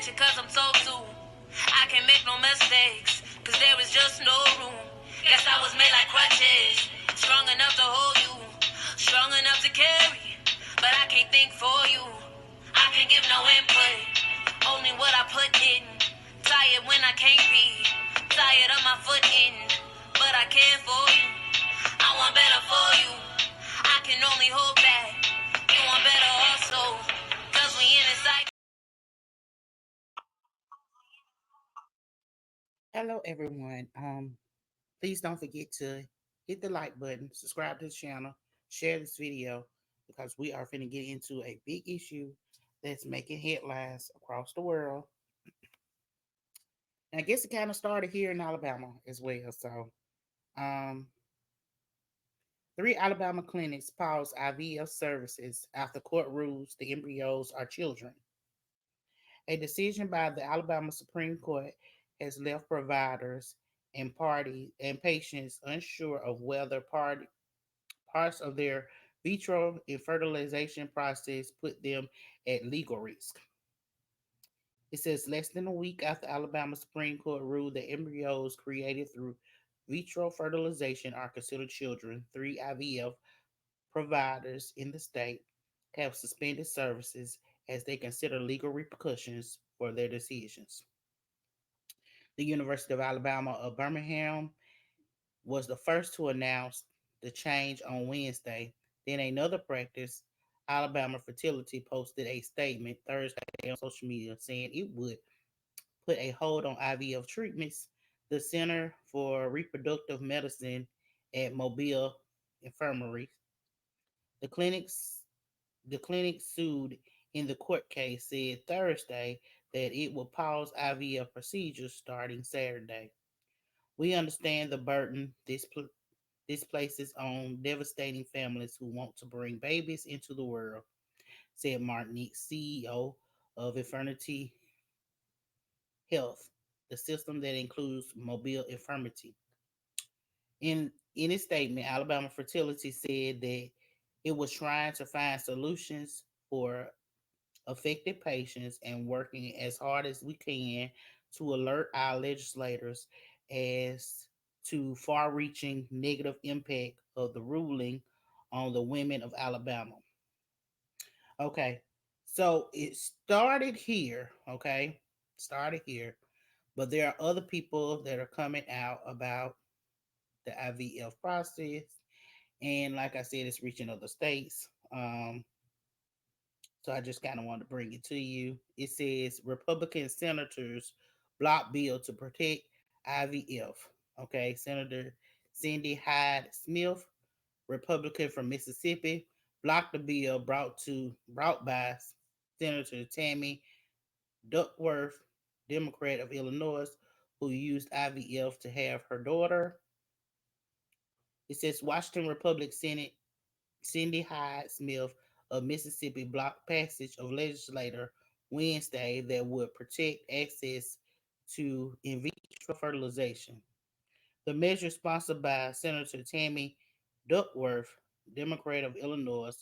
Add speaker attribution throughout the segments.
Speaker 1: you cause I'm so too. I can't make no mistakes, cause there is just no room. Guess I was made like crutches, strong enough to hold you, strong enough to carry, but I can't think for you. I can give no input, only what I put in. Tired when I can't be, tired of my foot in, but I care for you. I want better for you, I can only hope that you want better also, cause we in a cycle.
Speaker 2: Hello, everyone. Please don't forget to hit the like button, subscribe to the channel, share this video because we are finna get into a big issue that's making headlines across the world. And I guess it kind of started here in Alabama as well. Um, three Alabama clinics pause IVF services after court rules the embryos are children. A decision by the Alabama Supreme Court has left providers and patients unsure of whether parts of their vitro fertilization process put them at legal risk. It says less than a week after Alabama Supreme Court ruled that embryos created through vitro fertilization are considered children, three IVF providers in the state have suspended services as they consider legal repercussions for their decisions. The University of Alabama of Birmingham was the first to announce the change on Wednesday. Then another practice, Alabama Fertility, posted a statement Thursday on social media saying it would put a hold on IVF treatments. The Center for Reproductive Medicine at Mobile Infirmary, the clinics the clinic sued in the court case said Thursday that it will pause IVF procedures starting Saturday. We understand the burden this places on devastating families who want to bring babies into the world, said Martinique, CEO of Infirmity Health, the system that includes mobile infirmity. In its statement, Alabama Fertility said that it was trying to find solutions for affected patients and working as hard as we can to alert our legislators as to far-reaching negative impact of the ruling on the women of Alabama. Okay, so it started here. Okay, started here, but there are other people that are coming out about the IVF process, and like I said, it's reaching other states. So I just kind of want to bring it to you. It says Republican senators block bill to protect IVF. Okay, Senator Cindy Hyde Smith, Republican from Mississippi, blocked the bill brought by Senator Tammy Duckworth, Democrat of Illinois, who used IVF to have her daughter. It says Washington Republican Senate Cindy Hyde Smith of Mississippi blocked passage of legislature Wednesday that would protect access to in vitro fertilization. The measure, sponsored by Senator Tammy Duckworth, Democrat of Illinois,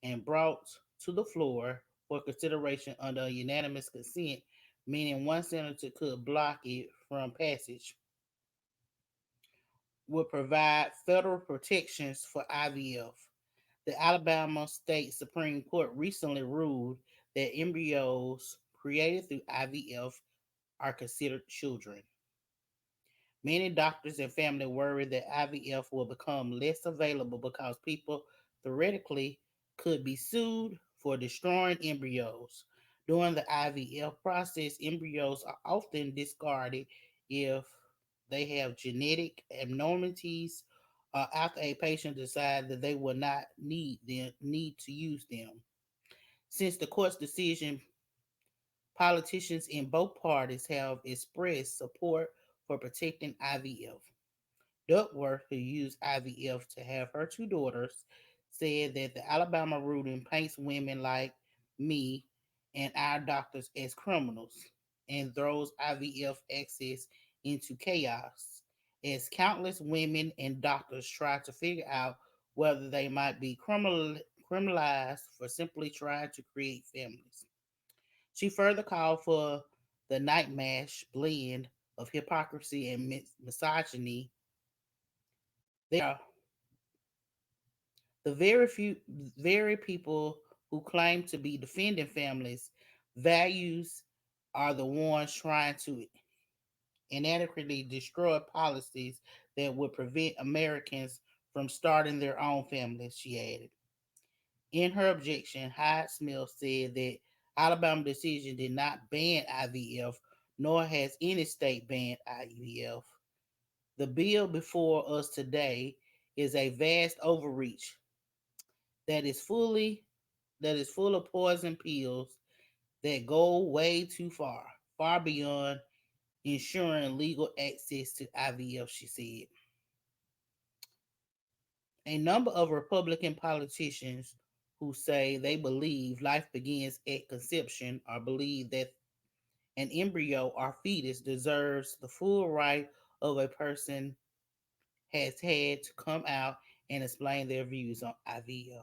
Speaker 2: and brought to the floor for consideration under unanimous consent, meaning one senator could block it from passage, would provide federal protections for IVF. The Alabama State Supreme Court recently ruled that embryos created through IVF are considered children. Many doctors and family worry that IVF will become less available because people theoretically could be sued for destroying embryos. During the IVF process, embryos are often discarded if they have genetic abnormalities or after a patient decides that they will not need to use them. Since the court's decision, politicians in both parties have expressed support for protecting IVF. Duckworth, who used IVF to have her two daughters, said that the Alabama ruling paints women like me and our doctors as criminals and throws IVF access into chaos as countless women and doctors try to figure out whether they might be criminalized for simply trying to create families. She further called for the nightmash blend of hypocrisy and misogyny. They are the very people who claim to be defending families' values are the ones trying to inadequately destroy policies that would prevent Americans from starting their own families, she added. In her objection, Hyde Smith said that Alabama decision did not ban IVF, nor has any state banned IVF. The bill before us today is a vast overreach that is fully that is full of poison pills that go way too far, far beyond ensuring legal access to IVF, she said. A number of Republican politicians who say they believe life begins at conception or believe that an embryo or fetus deserves the full right of a person has had to come out and explain their views on IVF,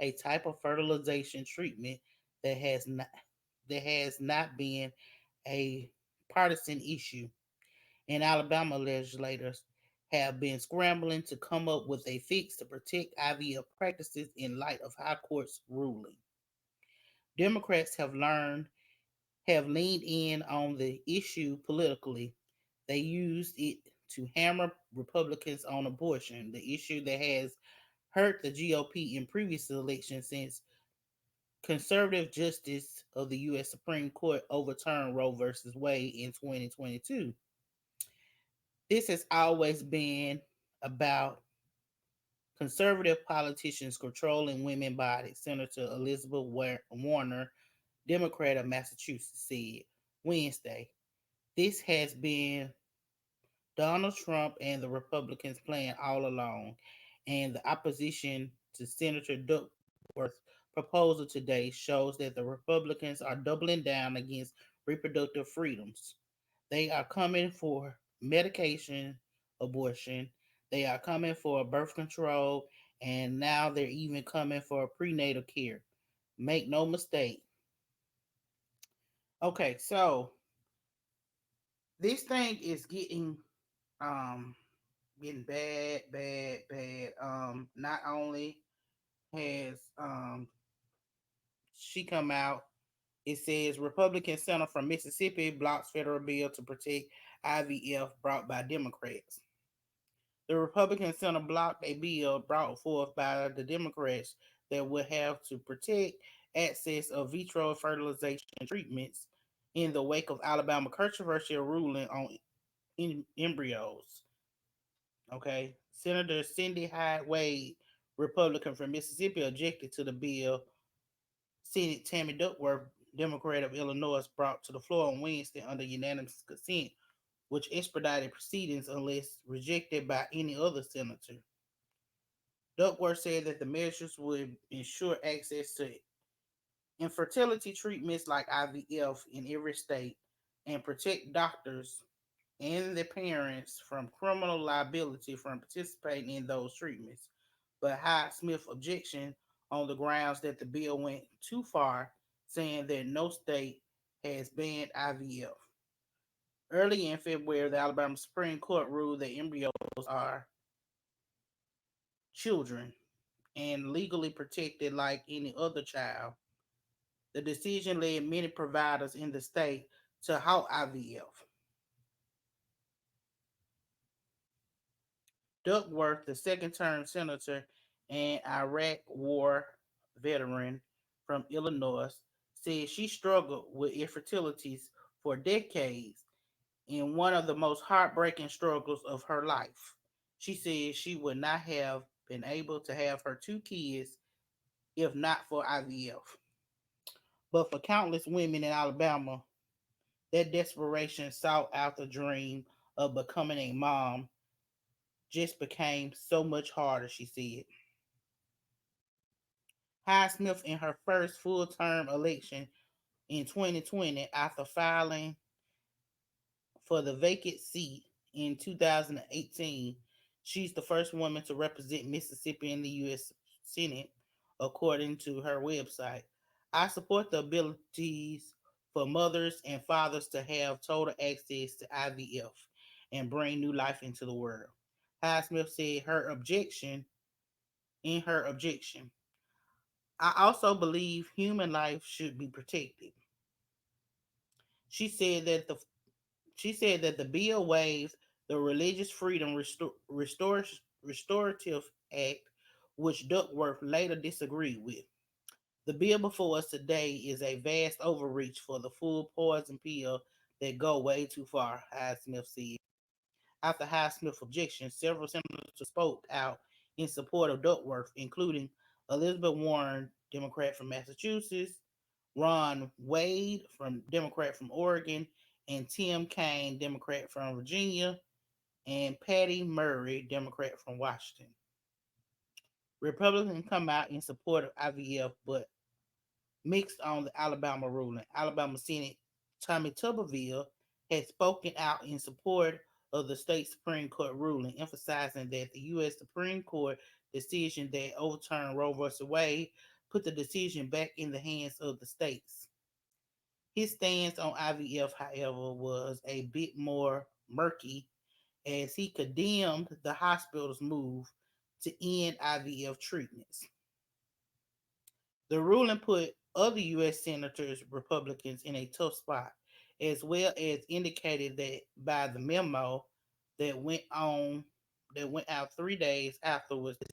Speaker 2: a type of fertilization treatment that has not been a partisan issue, and Alabama legislators have been scrambling to come up with a fix to protect IVF practices in light of High Court's ruling. Democrats have leaned in on the issue politically. They used it to hammer Republicans on abortion, the issue that has hurt the GOP in previous elections since conservative justice of the U.S. Supreme Court overturned Roe versus Wade in 2022. This has always been about conservative politicians controlling women's bodies, Senator Elizabeth Warner, Democrat of Massachusetts, said Wednesday. This has been Donald Trump and the Republicans' plan all along, and the opposition to Senator Duckworth's proposal today shows that the Republicans are doubling down against reproductive freedoms. They are coming for medication abortion, they are coming for birth control, and now they're even coming for prenatal care. Make no mistake. Okay, so this thing is um getting bad, bad, bad. Not only has she come out, it says Republican Senator from Mississippi blocks federal bill to protect IVF brought by Democrats. The Republican Senate blocked a bill brought forth by the Democrats that would have to protect access of vitro fertilization treatments in the wake of Alabama controversial ruling on embryos. Okay, Senator Cindy Hyde Wade, Republican from Mississippi, objected to the bill. Senate Tammy Duckworth, Democrat of Illinois, brought to the floor on Wednesday under unanimous consent, which expedited proceedings unless rejected by any other senator. Duckworth said that the measures would ensure access to infertility treatments like IVF in every state and protect doctors and their parents from criminal liability from participating in those treatments. But Hyde Smith objection on the grounds that the bill went too far, saying that no state has banned IVF. Early in February, the Alabama Supreme Court ruled that embryos are children and legally protected like any other child. The decision led many providers in the state to halt IVF. Duckworth, the second term senator and Iraq war veteran from Illinois, said she struggled with infertilities for decades in one of the most heartbreaking struggles of her life. She said she would not have been able to have her two kids if not for IVF. But for countless women in Alabama, that desperation sought out the dream of becoming a mom just became so much harder, she said. Highsmith, in her first full term election in 2020, after filing for the vacant seat in 2018, she's the first woman to represent Mississippi in the U.S. Senate, according to her website. I support the abilities for mothers and fathers to have total access to IVF and bring new life into the world. Highsmith said in her objection, I also believe human life should be protected. She said that the she said that the bill waives the Religious Freedom Restorative Act, which Duckworth later disagreed with. The bill before us today is a vast overreach for the full poison pill that go way too far, Highsmith said. After Highsmith's objection, several senators spoke out in support of Duckworth, including Elizabeth Warren, Democrat from Massachusetts, Ron Wade, Democrat from Oregon, and Tim Kaine, Democrat from Virginia, and Patty Murray, Democrat from Washington. Republicans come out in support of IVF, but mixed on the Alabama ruling. Alabama Senate Tommy Tuberville had spoken out in support of the state Supreme Court ruling, emphasizing that the U.S. Supreme Court decision that overturned Roe v. Wade put the decision back in the hands of the states. His stance on IVF, however, was a bit more murky as he condemned the hospital's move to end IVF treatments. The ruling put other U.S. senators, Republicans, in a tough spot, as well as indicated that by the memo that went on that went out 3 days afterwards the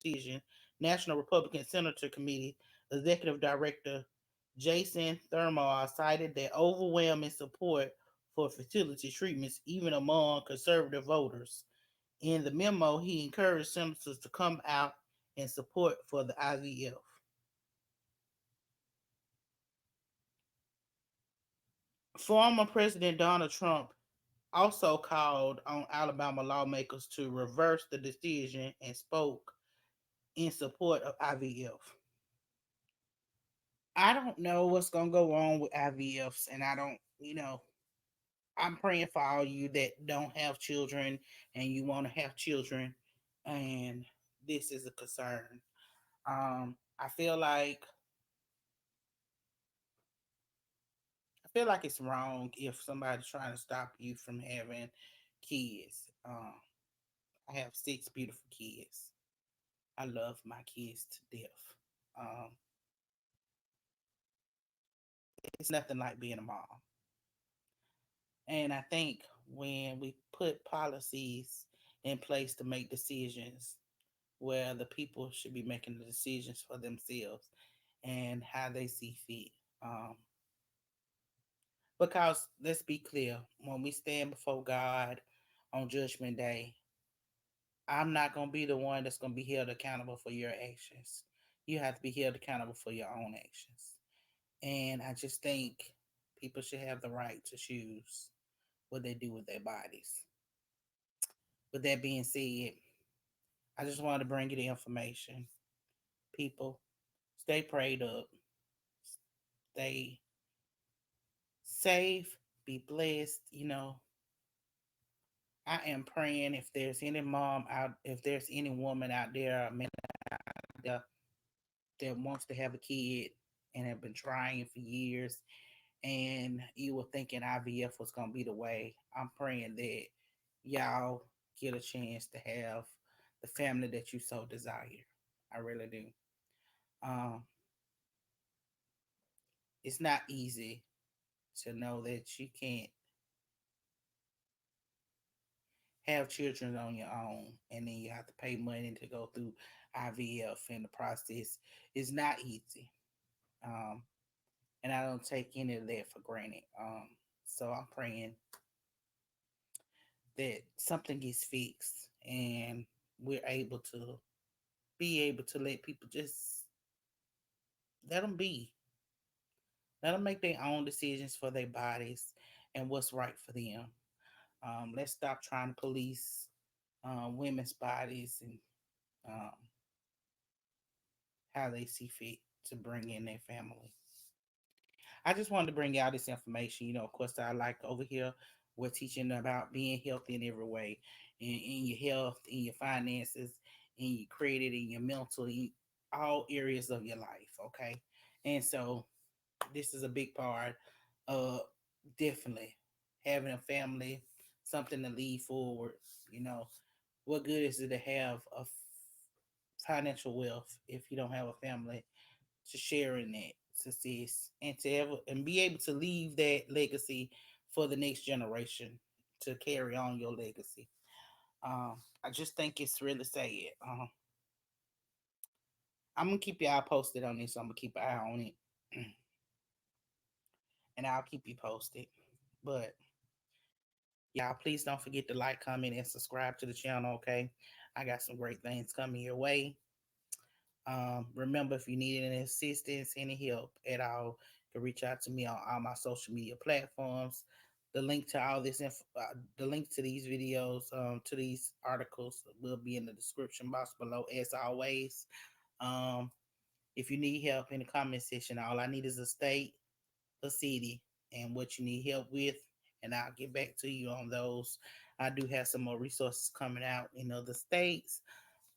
Speaker 2: decision, National Republican Senator Committee Executive Director Jason Thurmond cited that overwhelming support for fertility treatments, even among conservative voters. In the memo, he encouraged senators to come out and support for the IVF. Former President Donald Trump also called on Alabama lawmakers to reverse the decision and spoke in support of IVF. I don't know what's going to go on with IVFs, and I don't, I'm praying for all you that don't have children and you want to have children, and this is a concern. I feel like it's wrong if somebody's trying to stop you from having kids. I have six beautiful kids. I love my kids to death. Um, it's nothing like being a mom. And I think when we put policies in place to make decisions where the people should be making the decisions for themselves and how they see fit. Because let's be clear, when we stand before God on Judgment Day, I'm not going to be the one that's going to be held accountable for your actions. You have to be held accountable for your own actions. And I just think people should have the right to choose what they do with their bodies. With that being said, I just wanted to bring you the information. People, stay prayed up, stay safe, be blessed. I am praying if there's any if there's any woman out there, man out there that wants to have a kid and have been trying for years and you were thinking IVF was going to be the way, I'm praying that y'all get a chance to have the family that you so desire. I really do. Um, it's not easy to know that you can't have children on your own and then you have to pay money to go through IVF, and the process is not easy. Um, and I don't take any of that for granted. So I'm praying that something gets fixed and we're able to let people just let them be, let them make their own decisions for their bodies and what's right for them. Let's stop trying to police women's bodies and um, how they see fit to bring in their family. I just wanted to bring y'all this information. Of course, I like over here, we're teaching about being healthy in every way, in your health, in your finances, in your credit, in your mental, in all areas of your life. Okay. And so this is a big part Uh, definitely having a family, something to lead forward. You know, what good is it to have a financial wealth if you don't have a family to share in that success and to ever and be able to leave that legacy for the next generation to carry on your legacy. I just think it's really sad. I'm gonna keep y'all posted on this. So I'm gonna keep an eye on it, and I'll keep you posted. But y'all, please don't forget to like, comment, and subscribe to the channel. Okay, I got some great things coming your way. Remember, if you need any assistance, any help at all, you can reach out to me on all my social media platforms. The link to all this, the link to these videos, to these articles, will be in the description box below, as always. Um, if you need help in the comment section, all I need is a state, a city, and what you need help with, and I'll get back to you on those. I do have some more resources coming out in other states.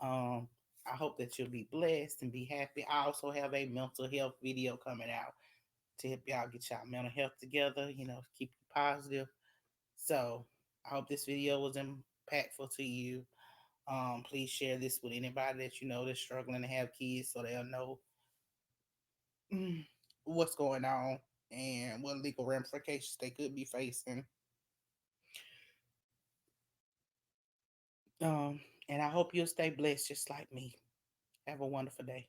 Speaker 2: um, I hope that you'll be blessed and be happy. I also have a mental health video coming out to help y'all get y'all mental health together, keep you positive. So I hope this video was impactful to you. Please share this with anybody that you know that's struggling to have kids so they'll know what's going on and what legal ramifications they could be facing. And I hope you'll stay blessed just like me. Have a wonderful day.